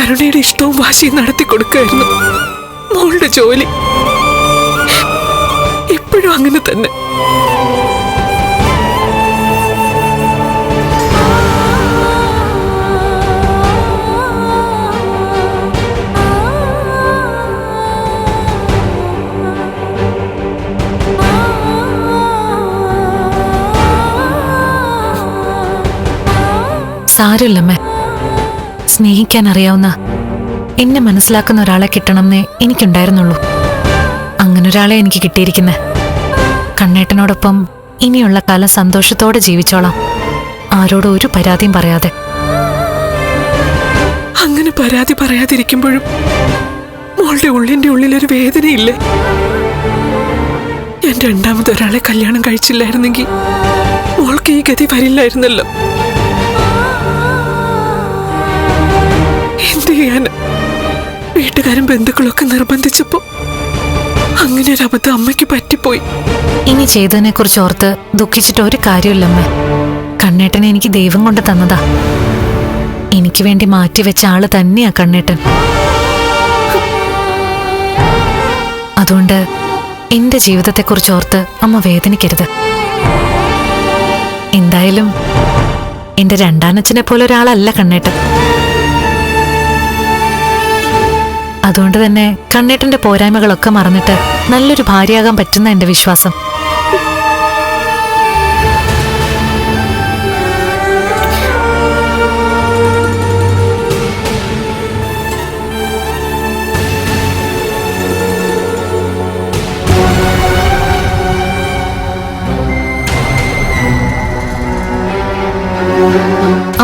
കരുണയുടെ ഇഷ്ടവും വാശിയും നടത്തി കൊടുക്കായിരുന്നു മോളുടെ ജോലി. ഇപ്പോഴും അങ്ങനെ തന്നെ. സാരമില്ലമ്മേ, സ്നേഹിക്കാൻ അറിയാവുന്ന എന്നെ മനസ്സിലാക്കുന്ന ഒരാളെ കിട്ടണമെന്നേ എനിക്കുണ്ടായിരുന്നുള്ളൂ. അങ്ങനൊരാളെ എനിക്ക് കിട്ടിയിരിക്കുന്നേ. കണ്ണേട്ടനോടൊപ്പം ഇനിയുള്ള കാലം സന്തോഷത്തോടെ ജീവിച്ചോളാം, ആരോടും ഒരു പരാതിയും പറയാതെ. അങ്ങനെ പരാതി പറയാതിരിക്കുമ്പോഴും മോളുടെ ഉള്ളിന്റെ ഉള്ളിലൊരു വേദനയില്ലേ? ഞാൻ രണ്ടാമതൊരാളെ കല്യാണം കഴിച്ചില്ലായിരുന്നെങ്കിൽ മോൾക്ക് ഈ ഗതി വരില്ലായിരുന്നല്ലോ. എന്ത് ചെയ്യാൻ? വീട്ടുകാരും ബന്ധുക്കളൊക്കെ നിർബന്ധിച്ചപ്പോ അങ്ങനെ ഒരു അബദ്ധം അമ്മയ്ക്ക് പറ്റിപ്പോയി. ഇനി ചെയ്തതിനെ കുറിച്ച് ഓർത്ത് ദുഃഖിച്ചിട്ട് ഒരു കാര്യമില്ലമ്മ. കണ്ണേട്ടനെ എനിക്ക് ദൈവം കൊണ്ട് തന്നതാ. എനിക്ക് വേണ്ടി മാറ്റിവെച്ച ആള് തന്നെയാ കണ്ണേട്ടൻ. അതുകൊണ്ട് എന്റെ ജീവിതത്തെക്കുറിച്ച് ഓർത്ത് അമ്മ വേദനിക്കരുത്. എന്തായാലും എന്റെ രണ്ടാനച്ഛനെ പോലെ ഒരാളല്ല കണ്ണേട്ടൻ. അതുകൊണ്ട് തന്നെ കണ്ണേട്ടന്റെ പോരായ്മകളൊക്കെ മറന്നിട്ട് നല്ലൊരു ഭാര്യയാകാൻ പറ്റുന്ന എന്റെ വിശ്വാസം.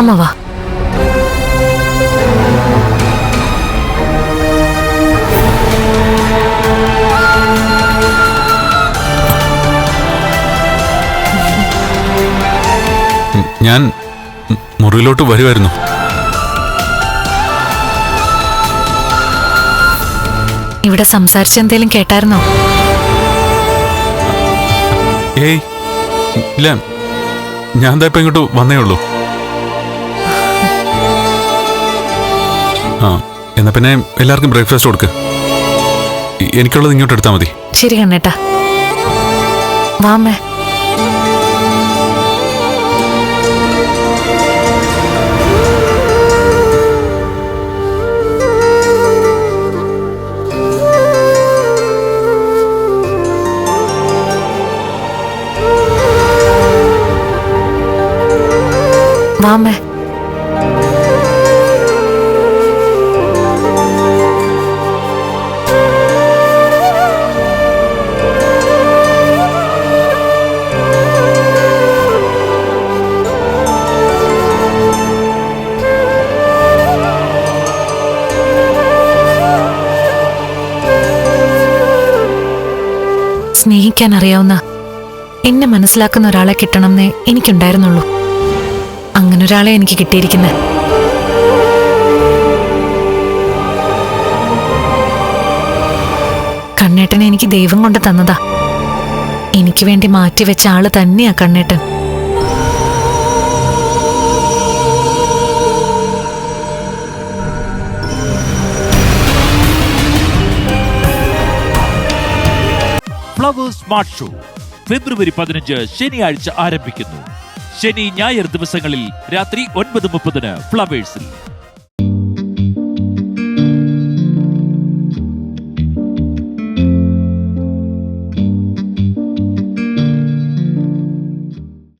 അമ്മ വാ. ഞാൻ മുറിയിലോട്ട് വരുമായിരുന്നു. ഇവിടെ സംസാരിച്ച എന്തേലും കേട്ടായിരുന്നോ? ഏയ് ഇല്ല, ഞാൻ ഇപ്പൊ ഇങ്ങോട്ട് വന്നേ ഉള്ളൂ. ആ, എന്നാ പിന്നെ എല്ലാവർക്കും ബ്രേക്ക്ഫാസ്റ്റ് കൊടുക്ക്. എനിക്കുള്ളത് ഇങ്ങോട്ട് എടുത്താൽ മതി. ശരി കണ്ണേട്ടാ, വാമേ. വാമേ. സ്നേഹിക്കാൻ അറിയാവുന്ന എന്നെ മനസ്സിലാക്കുന്ന ഒരാളെ കിട്ടണമെന്നേ എനിക്കുണ്ടായിരുന്നുള്ളൂ. അങ്ങനൊരാളെ എനിക്ക് കിട്ടിയിരിക്കുന്നത്. കണ്ണേട്ടനെ എനിക്ക് ദൈവം കൊണ്ട് തന്നതാ. എനിക്ക് വേണ്ടി മാറ്റിവെച്ച ആള് തന്നെയാ കണ്ണേട്ടൻ. ഫ്ലവേഴ്സ് സ്മാർട്ട് ഷോ ഫെബ്രുവരി 15 ശനിയാഴ്ച ആരംഭിക്കുന്നു. ശനി ഞായർ ദിവസങ്ങളിൽ രാത്രി 9:30 ഫ്ലവേഴ്സിൽ.